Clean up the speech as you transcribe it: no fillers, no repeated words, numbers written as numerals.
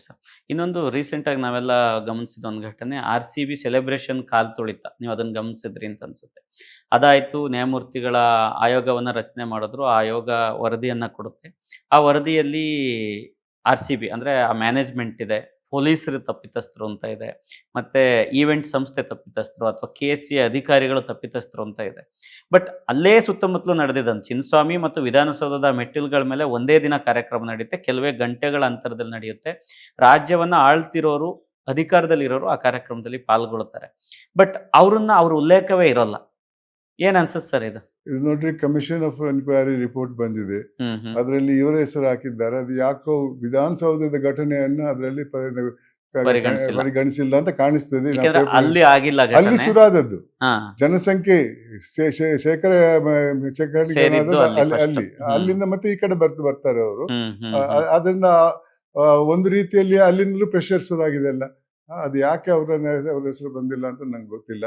Sir. ಇನ್ನೊಂದು ರೀಸೆಂಟಾಗಿ ನಾವೆಲ್ಲ ಗಮನಿಸಿದ ಒಂದು ಘಟನೆ RCB ಸೆಲೆಬ್ರೇಷನ್ ಕಾಲ್ ತುಳಿತ. ನೀವು ಅದನ್ನು ಗಮನಿಸಿದ್ರಿ ಅಂತ ಅನ್ಸುತ್ತೆ. ಅದಾಯ್ತು, ನ್ಯಾಯಮೂರ್ತಿಗಳ ಆಯೋಗವನ್ನ ರಚನೆ ಮಾಡಿದ್ರು. ಆ ಆಯೋಗ ವರದಿಯನ್ನ ಕೊಡುತ್ತೆ. ಆ ವರದಿಯಲ್ಲಿ RCB ಅಂದ್ರೆ ಆ ಮ್ಯಾನೇಜ್ಮೆಂಟ್ ಇದೆ, ಪೊಲೀಸರು ತಪ್ಪಿತಸ್ಥರು ಅಂತ ಇದೆ, ಮತ್ತೆ ಈವೆಂಟ್ ಸಂಸ್ಥೆ ತಪ್ಪಿತಸ್ಥರು ಅಥವಾ KSA ಅಧಿಕಾರಿಗಳು ತಪ್ಪಿತಸ್ಥರು ಅಂತ ಇದೆ. ಬಟ್ ಅಲ್ಲೇ ಸುತ್ತಮುತ್ತಲು ನಡೆದಿದ್ದಂತೆ ಚಿನ್ನಸ್ವಾಮಿ ಮತ್ತು ವಿಧಾನಸೌಧದ ಮೆಟ್ಟಿಲುಗಳ ಮೇಲೆ ಒಂದೇ ದಿನ ಕಾರ್ಯಕ್ರಮ ನಡೆಯುತ್ತೆ. ಕೆಲವೇ ಗಂಟೆಗಳ ಅಂತರದಲ್ಲಿ ನಡೆಯುತ್ತೆ. ರಾಜ್ಯವನ್ನ ಆಳ್ತಿರೋರು, ಅಧಿಕಾರದಲ್ಲಿರೋರು ಆ ಕಾರ್ಯಕ್ರಮದಲ್ಲಿ ಪಾಲ್ಗೊಳ್ಳುತ್ತಾರೆ. ಬಟ್ ಅವ್ರ ಉಲ್ಲೇಖವೇ ಇರೋಲ್ಲ. ಏನ್ ಅನ್ಸುತ್ತೆ ಸರ್ ಇದು? ಇದು ನೋಡ್ರಿ, ಕಮಿಷನ್ ಆಫ್ ಎನ್ಕ್ವೈರಿ ರಿಪೋರ್ಟ್ ಬಂದಿದೆ. ಅದರಲ್ಲಿ ಇವರ ಹೆಸರು ಹಾಕಿದ್ದಾರೆ. ಅದು ಯಾಕೋ ವಿಧಾನಸೌಧದ ಘಟನೆಯನ್ನು ಅದರಲ್ಲಿ ಪರಿಗಣಿಸಿಲ್ಲ ಅಂತ ಕಾಣಿಸ್ತದೆ. ಅಲ್ಲಿ ಆಗಿಲ್ಲ, ಅಲ್ಲಿ ಶುರುವಾದದ್ದು ಜನಸಂಖ್ಯೆ ಅಲ್ಲಿ ಅಲ್ಲಿಂದ ಮತ್ತೆ ಈ ಕಡೆ ಬರ್ತಾರೆ ಅವರು. ಅದರಿಂದ ಒಂದು ರೀತಿಯಲ್ಲಿ ಅಲ್ಲಿಂದಲೂ ಪ್ರೆಷರ್ ಶುರುವಾಗಿದೆ ಅಲ್ಲ. ಅದು ಯಾಕೆ ಅವ್ರ ಹೆಸರು ಬಂದಿಲ್ಲ ಅಂತ ನಂಗೆ ಗೊತ್ತಿಲ್ಲ.